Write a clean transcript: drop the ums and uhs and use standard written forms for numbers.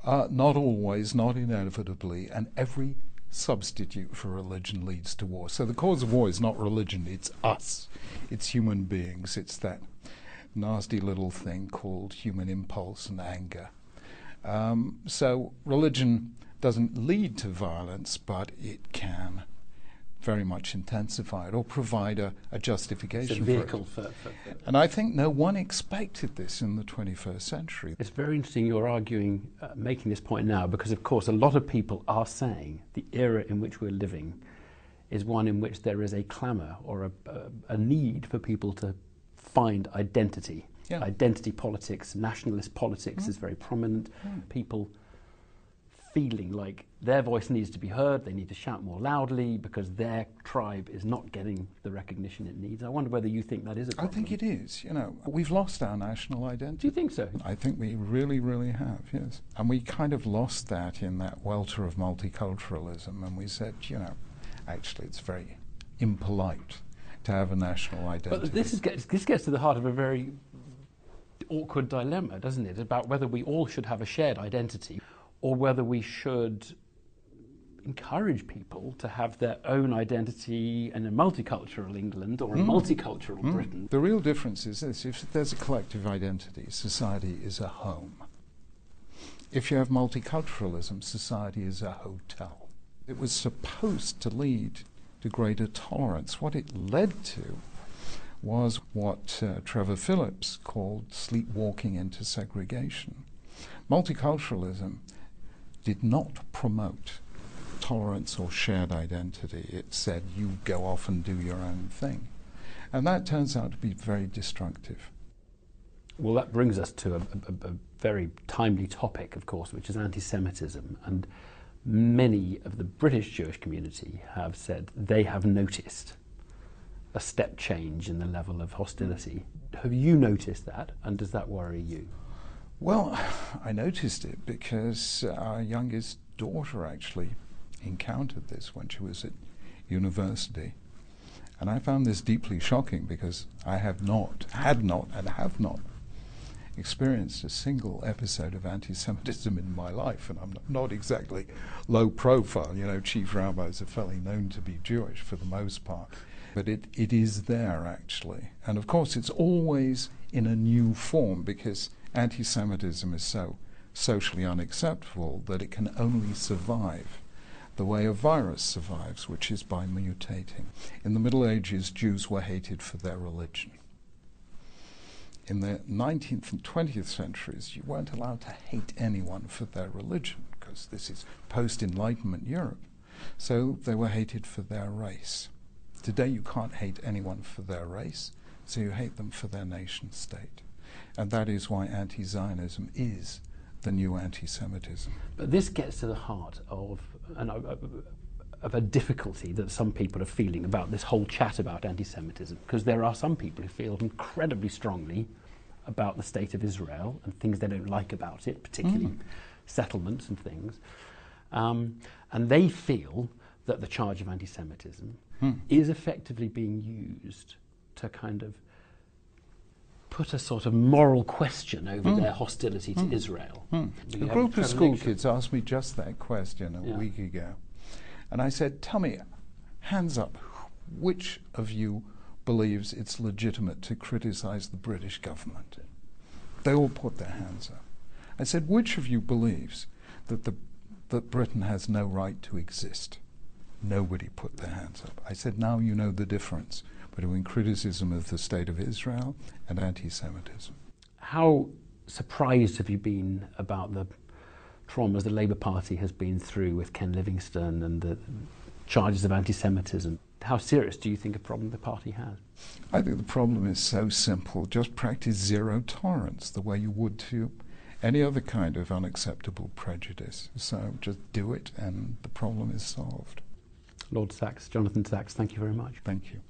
Not always, not inevitably, and every substitute for religion leads to war. So the cause of war is not religion, it's us. It's human beings. It's that nasty little thing called human impulse and anger. So religion doesn't lead to violence, but it can very much intensify it or provide a justification it's a vehicle for it. And I think no one expected this in the 21st century. It's very interesting you're arguing, making this point now, because of course a lot of people are saying the era in which we're living is one in which there is a clamour or a need for people to find identity. Yeah. Identity politics, nationalist politics is very prominent. People feeling like their voice needs to be heard, they need to shout more loudly because their tribe is not getting the recognition it needs. I wonder whether you think that is a problem. I think it is. You know, we've lost our national identity. Do you think so? I think we really, really have, yes. And we kind of lost that in that welter of multiculturalism, and we said, you know, actually it's very impolite to have a national identity. But this gets to the heart of a very awkward dilemma, doesn't it, about whether we all should have a shared identity or whether we should encourage people to have their own identity in a multicultural England or a multicultural Britain. The real difference is this: if there's a collective identity, society is a home. If you have multiculturalism, society is a hotel. It was supposed to lead to greater tolerance. What it led to was what Trevor Phillips called sleepwalking into segregation. Multiculturalism did not promote tolerance or shared identity. It said, you go off and do your own thing. And that turns out to be very destructive. Well, that brings us to a very timely topic, of course, which is anti-Semitism. And many of the British Jewish community have said they have noticed a step change in the level of hostility. Have you noticed that, and does that worry you? Well, I noticed it because our youngest daughter actually encountered this when she was at university. And I found this deeply shocking because I had not experienced a single episode of anti-Semitism in my life, and I'm not exactly low profile. You know, chief rabbis are fairly known to be Jewish for the most part. But it is there, actually. And of course, it's always in a new form because anti-Semitism is so socially unacceptable that it can only survive the way a virus survives, which is by mutating. In the Middle Ages, Jews were hated for their religion. In the 19th and 20th centuries, you weren't allowed to hate anyone for their religion because this is post-Enlightenment Europe. So they were hated for their race. Today you can't hate anyone for their race, so you hate them for their nation state. And that is why anti-Zionism is the new anti-Semitism. But this gets to the heart of a difficulty that some people are feeling about this whole chat about anti-Semitism, because there are some people who feel incredibly strongly about the state of Israel and things they don't like about it, particularly settlements and things. And they feel that the charge of anti-Semitism is effectively being used to kind of put a sort of moral question over their hostility to Israel. A group of school kids asked me just that question a week ago. And I said, tell me, hands up, which of you believes it's legitimate to criticize the British government? They all put their hands up. I said, which of you believes that Britain has no right to exist? Nobody put their hands up. I said, now you know the difference between criticism of the state of Israel and anti-Semitism. How surprised have you been about the traumas the Labour Party has been through with Ken Livingstone and the charges of anti-Semitism? How serious do you think a problem the party has? I think the problem is so simple. Just practice zero tolerance the way you would to any other kind of unacceptable prejudice. So just do it and the problem is solved. Lord Sachs, Jonathan Sachs, thank you very much. Thank you.